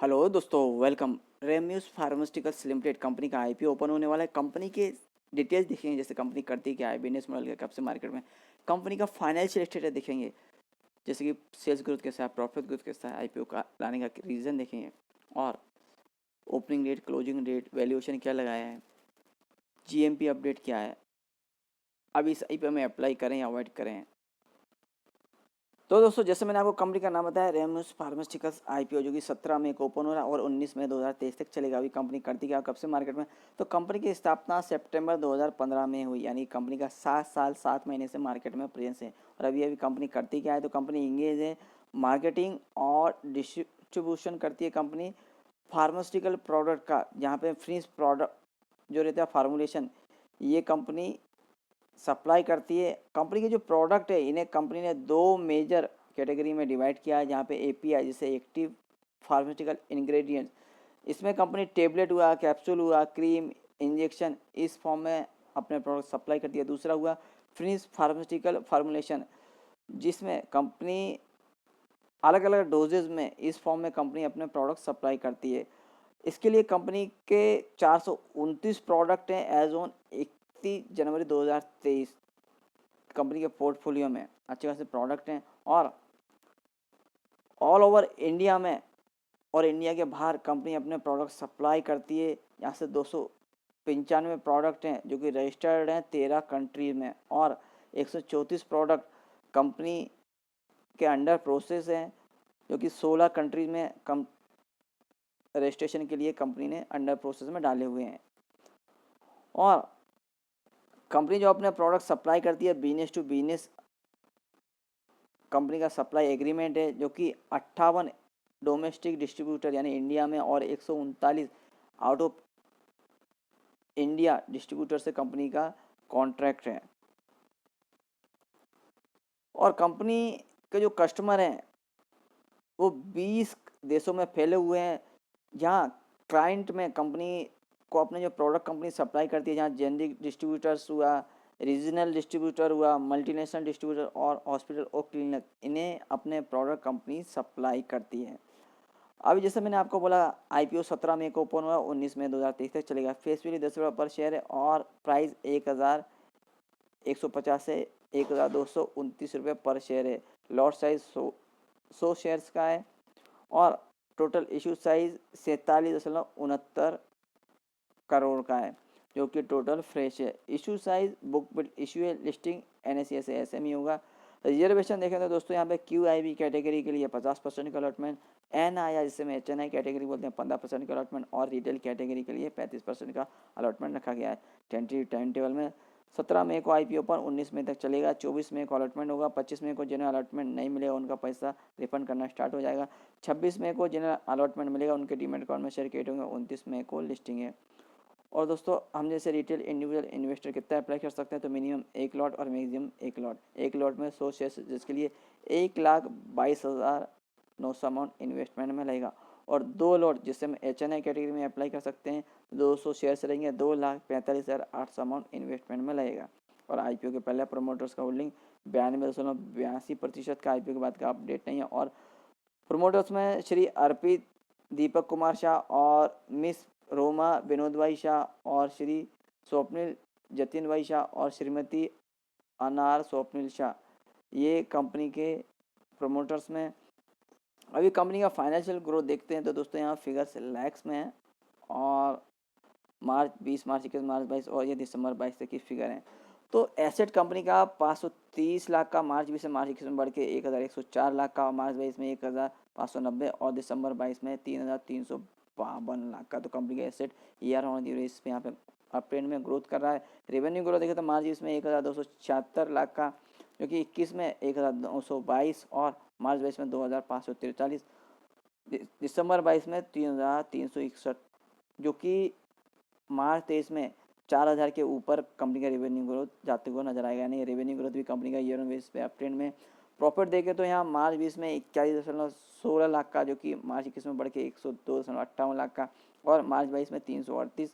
Hello दोस्तों, welcome. रेम्यूस pharmaceuticals limited company का IPO open होने वाला है। कंपनी के डिटेल्स दिखेंगे, जैसे कंपनी करती क्या है, बिजनेस मॉडल क्या, कब से मार्केट में। कंपनी का फाइनेंशियल स्टेटस देखेंगे, जैसे कि सेल्स ग्रोथ कैसा है, प्रॉफिट ग्रोथ कैसा है, आईपीओ का लाने का रीज़न देखेंगे, और opening date, closing date, valuation क्या लगाया है, जीएमपी अपडेट क्या है, अब इस आईपीओ में अप्लाई करें या अवॉइड करें। तो दोस्तों, जैसे मैंने आपको कंपनी का नाम बताया, रेम्यूस फार्मास्यूटिकल्स आईपीओ, जो कि 17 मई को ओपन हो रहा है और 19 मई 2023 तक चलेगा। अभी कंपनी करती क्या, कब से मार्केट में। तो कंपनी की स्थापना सितंबर 2015 में हुई, यानी कंपनी का 7 साल 7 महीने से मार्केट में प्रेजेंस है। और अभी अभी कंपनी करती क्या है, तो कंपनी इंगेज है मार्केटिंग और डिस्ट्रीब्यूशन करती है कंपनी फार्मास्यूटिकल प्रोडक्ट का, जहाँ पे फिनिश प्रोडक्ट जो रहता है फार्मूलेशन, ये कंपनी सप्लाई करती है। कंपनी के जो प्रोडक्ट है, इन्हें कंपनी ने दो मेजर कैटेगरी में डिवाइड किया है, जहाँ पे एपीआई जैसे एक्टिव फार्मास्यूटिकल इंग्रेडिएंट्स, इसमें कंपनी टेबलेट हुआ, कैप्सूल हुआ, क्रीम, इंजेक्शन, इस फॉर्म में अपने प्रोडक्ट सप्लाई करती है। दूसरा हुआ फिनिश फार्मास्यूटिकल फार्मूलेशन, जिसमें कंपनी अलग अलग डोजेज में, इस फॉर्म में कंपनी अपने प्रोडक्ट सप्लाई करती है। इसके लिए कंपनी के 429 प्रोडक्ट हैं एज ऑन 31 जनवरी 2023। कंपनी के पोर्टफोलियो में अच्छे खासे प्रोडक्ट हैं, और ऑल ओवर इंडिया में और इंडिया के बाहर कंपनी अपने प्रोडक्ट सप्लाई करती है। यहाँ से 295 प्रोडक्ट हैं जो कि रजिस्टर्ड हैं 13 कंट्रीज में, और 134 प्रोडक्ट कंपनी के अंडर प्रोसेस हैं, जो कि 16 कंट्रीज में रजिस्ट्रेशन के लिए कंपनी ने अंडर प्रोसेस में डाले हुए हैं। और कंपनी जो अपने प्रोडक्ट सप्लाई करती है, बिजनेस टू बिजनेस कंपनी का सप्लाई एग्रीमेंट है, जो कि 58 डोमेस्टिक डिस्ट्रीब्यूटर यानी इंडिया में और 139 आउट ऑफ इंडिया डिस्ट्रीब्यूटर से कंपनी का कॉन्ट्रैक्ट है। और कंपनी के जो कस्टमर हैं वो 20 देशों में फैले हुए हैं, जहाँ क्लाइंट में कंपनी को अपने जो प्रोडक्ट कंपनी सप्लाई करती है, जहाँ जेनरिक डिस्ट्रीब्यूटर्स हुआ, रीजनल डिस्ट्रीब्यूटर हुआ, मल्टीनेशनल डिस्ट्रीब्यूटर और हॉस्पिटल और क्लिनिक, इन्हें अपने प्रोडक्ट कंपनी सप्लाई करती है। अभी जैसे मैंने आपको बोला, आईपीओ 17 मई को ओपन हुआ, 19 मई 2023 तक चलेगा। फेस वैल्यू 10 रुपये पर शेयर है, और प्राइस 1150 से 1229 रुपये पर शेयर है। लॉट साइज 100 शेयर्स का है, और टोटल इशू साइज 47.69 करोड़ का है, जो कि टोटल फ्रेश है। Issue size book build issue है, लिस्टिंग एनएससी से एसएमई होगा। रिजर्वेशन देखें तो दोस्तों, यहाँ पे क्यूआईबी कैटेगरी के लिए 50% का अलॉटमेंट, एनआई जिसे में एचएनआई कैटेगरी बोलते हैं 15% का अलॉटमेंट, और रिटेल कैटेगरी के लिए 35% का अलॉटमेंट रखा गया है। टेंटेटिव टाइम टेबल में 17 मई को आईपीओ पर 19 मई तक चलेगा। 24 मई को अलॉटमेंट होगा। 25 मई को जिन्हें अलॉटमेंट नहीं मिलेगा उनका पैसा रिफंड करना स्टार्ट हो जाएगा। 26 मई को जिन्हें अलॉटमेंट मिलेगा उनके डीमेट अकाउंट में शेयर क्रिएट होंगे। 29 मई को लिस्टिंग है। और दोस्तों, हम जैसे रिटेल इंडिविजुअल इन्वेस्टर कितना अप्लाई कर सकते हैं, तो मिनिमम 1 लॉट और मैक्सिमम 1 लॉट। 1 लॉट में 100 शेयर, जिसके लिए 1,22,900 अमाउंट इन्वेस्टमेंट में लगेगा। और 2 लॉट जिससे हम एचएनआई कैटेगरी में अप्लाई कर सकते हैं, 200 शेयर से रहेंगे, 2,45,800 अमाउंट इन्वेस्टमेंट में लगेगा। और आईपीओ के पहले प्रोमोटर्स का होल्डिंग 92.82% का आईपीओ के बाद का अपडेट नहीं है। और प्रोमोटर्स में श्री अर्पित दीपक कुमार शाह और मिस रोमा विनोद भाई शाह और श्री स्वप्निल जतिन भाई शाह और श्रीमती अनार स्वप्निल शाह, ये कंपनी के प्रोमोटर्स में। अभी कंपनी का फाइनेंशियल ग्रोथ देखते हैं तो दोस्तों, यहाँ फिगर्स लैक्स में है, और मार्च 20, मार्च 21, मार्च 22 और ये दिसंबर 22 तक की फिगर है। तो एसेट कंपनी का 530 लाख का मार्च 20 से मार्च 21 में बढ़ के 1104 लाख का, मार्च 22 में 1590 और दिसंबर 22 में 3352 लाख का। तो कंपनी का एसेट ईयर ऑन ईयर इस पे यहाँ पे अपट्रेंड में ग्रोथ कर रहा है। रेवेन्यू ग्रोथ देखें तो मार्च 20 में 1276 लाख का, जो कि 21 में 1222 और मार्च 22 में 2543, दिसंबर 22 में 3361, जो कि मार्च 23 में 4,000 के ऊपर कंपनी का रेवेन्यू ग्रोथ जाते हुए नजर आएगा। नहीं, रेवेन्यू ग्रोथ भी कंपनी का ईयर ऑन बेस पे अपट्रेंड में। प्रॉफिट देखें तो यहाँ मार्च 20 में 41.16 लाख का, जो कि मार्च 21 में बढ़ के 102.58 लाख का, और मार्च 22 में 338,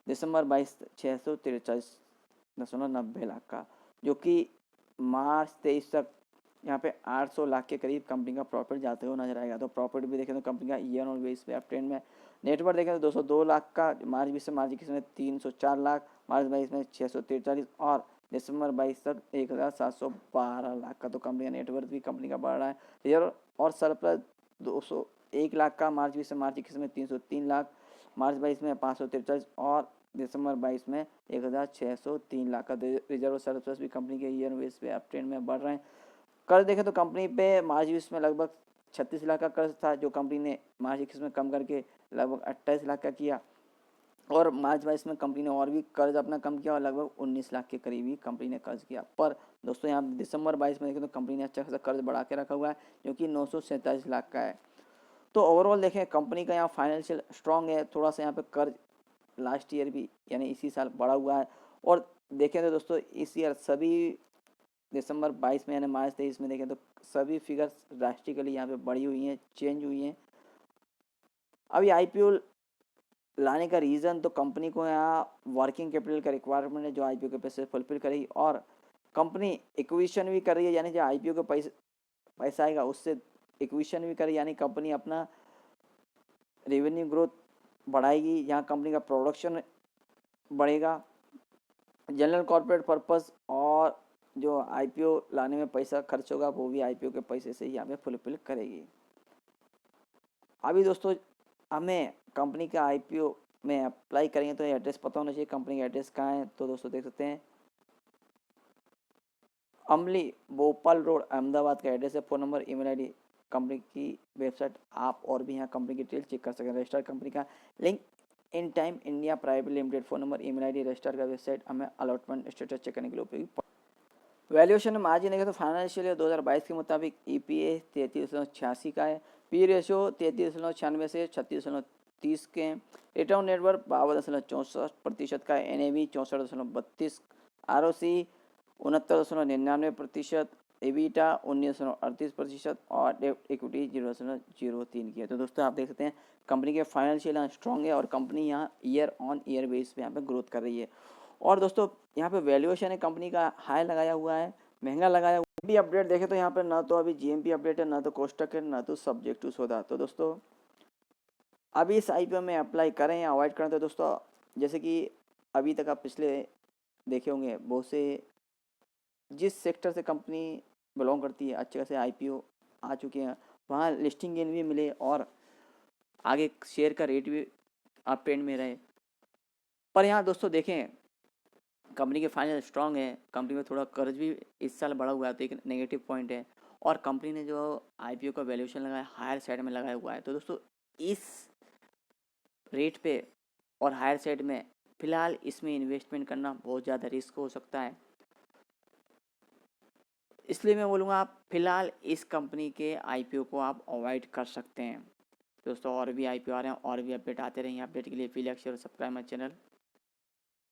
दिसंबर 22 643.90 लाख का, जो कि मार्च 23 तक यहाँ पे 800 लाख के करीब कंपनी का प्रॉफिट जाते हुए नजर आएगा। तो प्रॉफिट भी देखें तो कंपनी का ईयर ऑन बेस पे अप ट्रेंड में। नेटवर्क देखें तो 202 लाख का मार्च 20 से मार्च 21 में 304 लाख, मार्च 22 में 643 और दिसंबर 22 तक 1712 लाख का। तो कंपनी का नेटवर्क भी कंपनी का बढ़ रहा है। रिजर्व और सरप्लस 201 लाख का मार्च 20 से मार्च 21 में 303 लाख, मार्च 22 में 543 और दिसंबर 22 में 1603 लाख का। रिजर्व सरप्लस भी कंपनी के ईयर बेस पे अप ट्रेंड में बढ़ रहे हैं। कर्ज देखें तो कंपनी पे मार्च 20 में लगभग 36 लाख का कर्ज था, जो कंपनी ने मार्च 21 में कम करके लगभग 28 लाख का किया और मार्च 22 में कंपनी ने और भी कर्ज अपना कम किया और लगभग 19 लाख के करीब ही कंपनी ने कर्ज किया। पर दोस्तों यहाँ दिसंबर 22 में देखें तो कंपनी ने अच्छा खासा कर्ज बढ़ा के रखा हुआ है, जो कि 947 लाख का है। तो ओवरऑल देखें कंपनी का यहाँ फाइनेंशियल स्ट्रांग है। थोड़ा सा यहाँ पे कर्ज लास्ट ईयर भी यानी इसी साल बढ़ा हुआ है। और देखें तो दोस्तों इस ईयर सभी दिसंबर 22 में यानी मार्च 23 में देखें तो सभी फिगर्स ड्रास्टिकली यहाँ पे बढ़ी हुई हैं, चेंज हुई हैं। अभी आईपीओ लाने का रीज़न तो कंपनी को यहाँ वर्किंग कैपिटल का रिक्वायरमेंट है, जो आईपीओ के पैसे फुलफिल करेगी और कंपनी एक्विजिशन भी कर रही है, यानी जो आईपीओ के पैसा आएगा उससे एक्विजिशन भी करेगी, यानी कंपनी अपना रेवेन्यू ग्रोथ बढ़ाएगी, यहाँ कंपनी का प्रोडक्शन बढ़ेगा। जनरल कॉर्पोरेट पर्पस और जो आईपीओ लाने में पैसा खर्च होगा वो भी आईपीओ के पैसे से ही यहाँ पे फुलफिल करेगी। अभी दोस्तों हमें कंपनी का आईपीओ में अप्लाई करेंगे तो एड्रेस पता होना चाहिए। कंपनी का एड्रेस कहाँ है तो दोस्तों देख सकते हैं अमली भोपाल रोड अहमदाबाद का एड्रेस है। Phone number, email ID, company की वेबसाइट, आप और भी यहाँ कंपनी की डिटेल चेक कर सकते हैं। रजिस्टर्ड कंपनी का link in time India private limited, phone number, email ID, register का वेबसाइट हमें अलॉटमेंट स्टेटस चेक करने के लिए उपयोगी। वैल्यूएशन में मार्जिन देखें तो फाइनेंशियल ईयर 2022 के मुताबिक ईपीए 33.86 का है, पी रेशियो 33.96 से 36.30 के हैं, रिटर्न नेटवर्क 52.64% का है, एनएवी 64.32, आरओसी 69.99%, एबिटा 19.38% और डेब्ट इक्विटी 0.03 की है। तो दोस्तों आप देख सकते हैं कंपनी के फाइनेंशियल स्ट्रॉन्ग है और कंपनी यहाँ ईयर ऑन ईयर बेस पे यहाँ पे ग्रोथ कर रही है। और दोस्तों यहाँ पे वैल्यूएशन है कंपनी का हाई लगाया हुआ है, महंगा लगाया हुआ है। भी अपडेट देखें तो यहाँ पे ना तो अभी जीएमपी अपडेट है, ना तो कोष्टक है, ना तो सब्जेक्ट टू सौदा। तो दोस्तों अभी इस आईपीओ में अप्लाई करें या अवॉइड करें तो दोस्तों जैसे कि अभी तक आप पिछले देखे होंगे बहुत से जिस सेक्टर से कंपनी बिलोंग करती है अच्छे खासे आईपीओ आ चुके हैं, वहाँ लिस्टिंग गेन भी मिले और आगे शेयर का रेट भी अप ट्रेंड में रहे। पर यहाँ दोस्तों देखें कंपनी के फाइनेंस स्ट्रांग है, कंपनी में थोड़ा कर्ज भी इस साल बढ़ा हुआ है तो एक नेगेटिव पॉइंट है। और कंपनी ने जो आईपीओ का वैल्यूएशन लगाया हायर साइड में लगाया हुआ है। तो दोस्तों इस रेट पे और हायर साइड में फ़िलहाल इसमें इन्वेस्टमेंट करना बहुत ज़्यादा रिस्क हो सकता है, इसलिए मैं बोलूँगा आप फ़िलहाल इस कंपनी के आईपीओ को आप अवॉइड कर सकते हैं। दोस्तों और भी आईपीओ आ रहे हैं और भी अपडेट आते रहेंगे। अपडेट के लिए प्लीज़ लाइक शेयर और सब्सक्राइब माय चैनल।